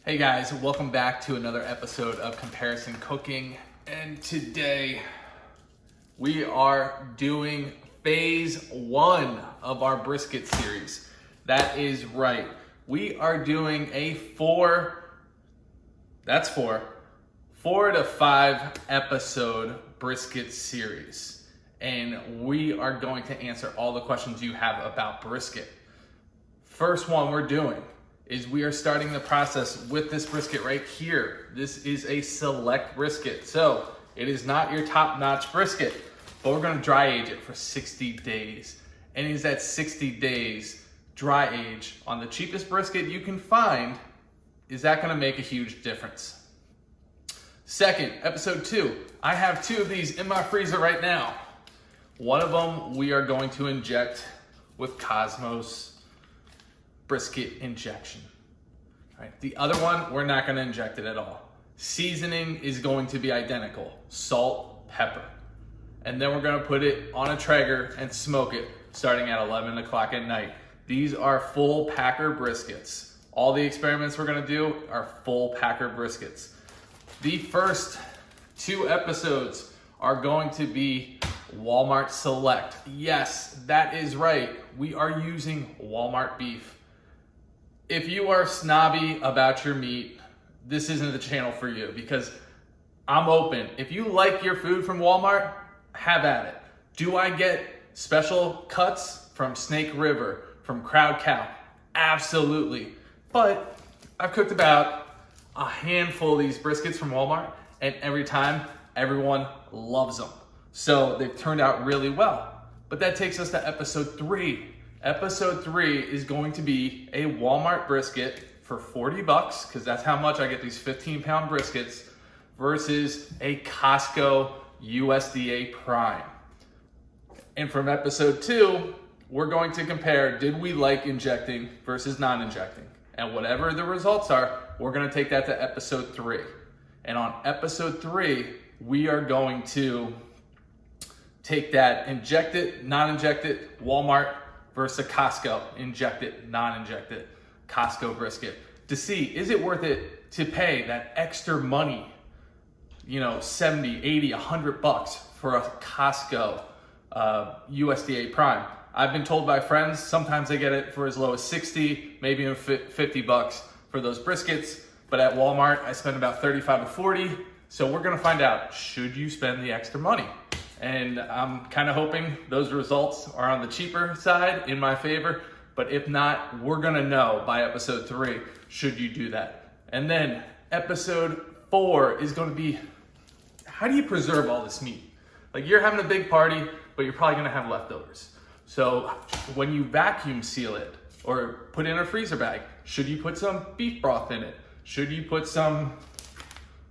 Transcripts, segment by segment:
Hey guys, welcome back to another episode of Comparison Cooking. And today we are doing phase 1 of our brisket series. That is right. We are doing a 4 to 5 episode brisket series. And we are going to answer all the questions you have about brisket. First one we're doing is we are starting the process with this brisket right here. This is a select brisket. So it is not your top-notch brisket, but we're gonna dry age it for 60 days. And is that 60 days dry age on the cheapest brisket you can find, is that gonna make a huge difference? Second, episode 2, I have 2 of these in my freezer right now. One of them we are going to inject with Cosmos brisket injection. All right, the other one, we're not gonna inject it at all. Seasoning is going to be identical, salt, pepper. And then we're gonna put it on a Traeger and smoke it starting at 11 o'clock at night. These are full packer briskets. All the experiments we're gonna do are full packer briskets. The first 2 episodes are going to be Walmart Select. Yes, that is right. We are using Walmart beef. If you are snobby about your meat, this isn't the channel for you because I'm open. If you like your food from Walmart, have at it. Do I get special cuts from Snake River, from Crowd Cow? Absolutely. But I've cooked about a handful of these briskets from Walmart, and every time, everyone loves them. So they've turned out really well. But that takes us to episode 3. Episode 3 is going to be a Walmart brisket for 40 bucks, because that's how much I get these 15-pound briskets, versus a Costco USDA Prime. And from episode 2, we're going to compare, did we like injecting versus non-injecting? And whatever the results are, we're gonna take that to episode 3. And on episode 3, we are going to take that injected, non-injected Walmart versus a Costco injected, non-injected Costco brisket to see, is it worth it to pay that extra money, 70, 80, 100 bucks for a Costco USDA Prime. I've been told by friends, sometimes they get it for as low as 60, maybe even 50 bucks for those briskets. But at Walmart, I spend about 35 to 40. So we're gonna find out, should you spend the extra money? And I'm kind of hoping those results are on the cheaper side in my favor. But if not, we're gonna know by episode 3, should you do that? And then episode 4 is gonna be, how do you preserve all this meat? Like, you're having a big party, but you're probably gonna have leftovers. So when you vacuum seal it or put it in a freezer bag, should you put some beef broth in it? Should you put some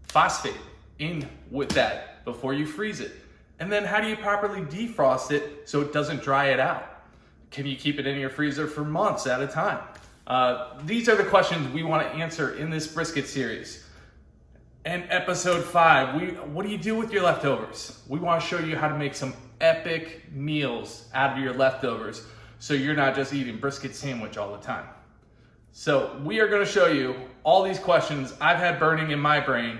phosphate in with that before you freeze it? And then how do you properly defrost it so it doesn't dry it out? Can you keep it in your freezer for months at a time? These are the questions we want to answer in this brisket series. And episode 5, what do you do with your leftovers? We want to show you how to make some epic meals out of your leftovers so you're not just eating brisket sandwich all the time. So we are going to show you all these questions I've had burning in my brain.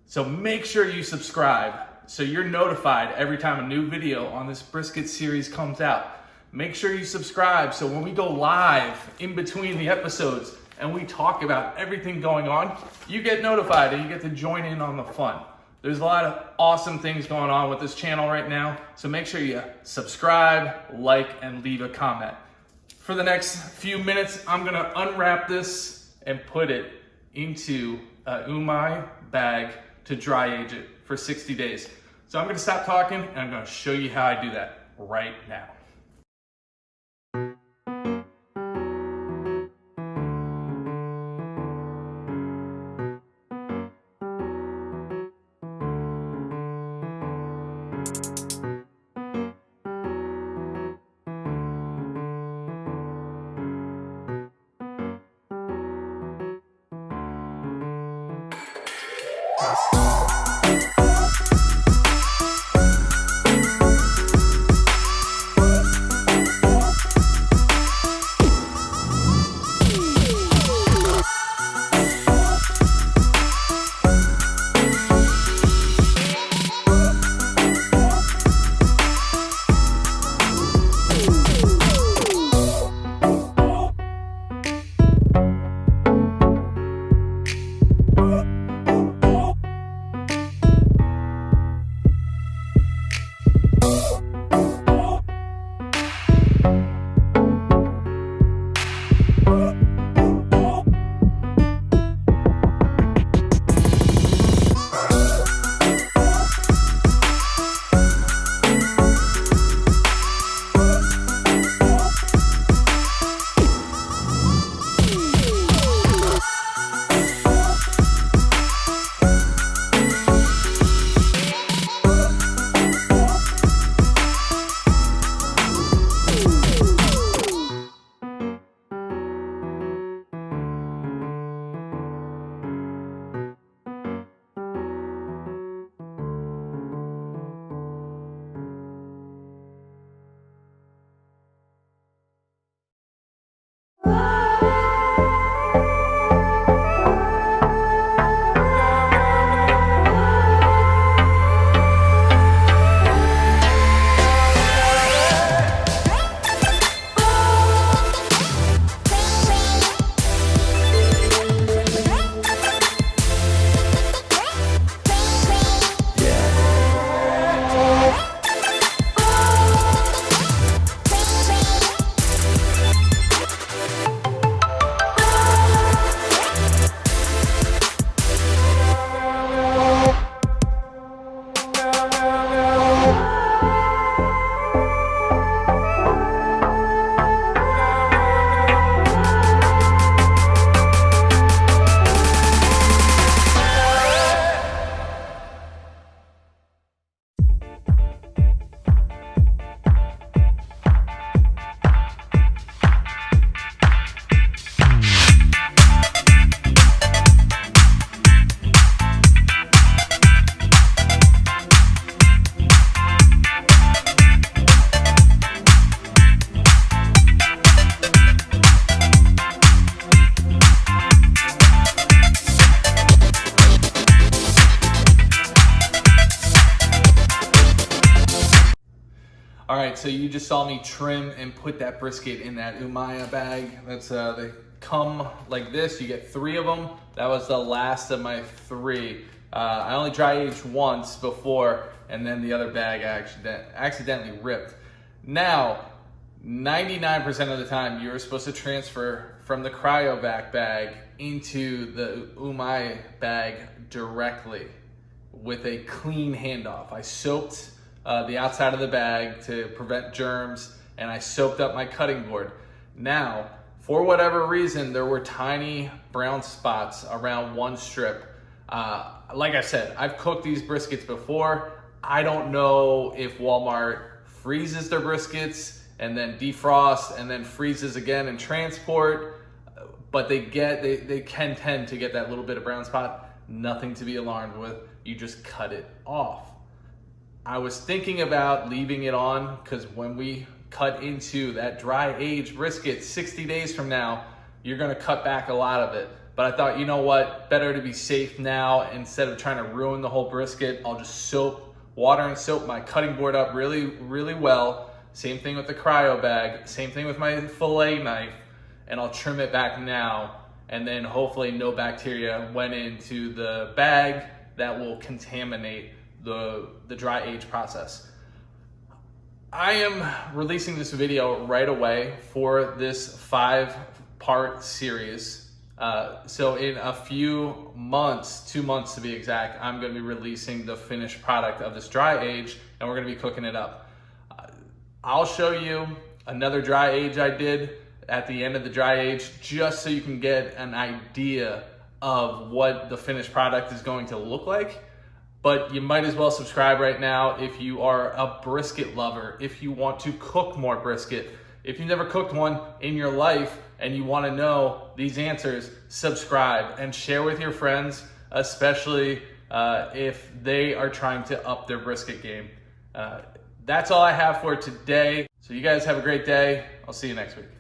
So make sure you subscribe so you're notified every time a new video on this brisket series comes out. Make sure you subscribe so when we go live in between the episodes and we talk about everything going on, you get notified and you get to join in on the fun. There's a lot of awesome things going on with this channel right now, so make sure you subscribe, like, and leave a comment. For the next few minutes, I'm gonna unwrap this and put it into a umai bag to dry age it for 60 days. So I'm gonna stop talking and I'm gonna show you how I do that right now. so you just saw me trim and put that brisket in that Umaya bag. That's they come like this. You get 3 of them. That was the last of my 3. I only dry aged once before, and then the other bag accidentally ripped. Now, 99% of the time, you're supposed to transfer from the cryovac bag into the Umaya bag directly with a clean handoff. I soaked the outside of the bag to prevent germs, and I soaked up my cutting board. Now, for whatever reason, there were tiny brown spots around one strip. Like I said, I've cooked these briskets before. I don't know if Walmart freezes their briskets and then defrost and then freezes again and transport, but they can tend to get that little bit of brown spot. Nothing to be alarmed with. You just cut it off. I was thinking about leaving it on because when we cut into that dry aged brisket 60 days from now, you're gonna cut back a lot of it. But I thought, you know what, better to be safe now. Instead of trying to ruin the whole brisket, I'll just water and soak my cutting board up really, really well. Same thing with the cryo bag, same thing with my Filet knife, and I'll trim it back now. And then hopefully no bacteria went into the bag that will contaminate the dry age process. I am releasing this video right away for this 5-part series. So in a few months, 2 months to be exact, I'm gonna be releasing the finished product of this dry age, and we're gonna be cooking it up. I'll show you another dry age I did at the end of the dry age, just so you can get an idea of what the finished product is going to look like. But you might as well subscribe right now if you are a brisket lover, if you want to cook more brisket. If you've never cooked one in your life and you want to know these answers, subscribe and share with your friends, especially if they are trying to up their brisket game. That's all I have for today. So you guys have a great day. I'll see you next week.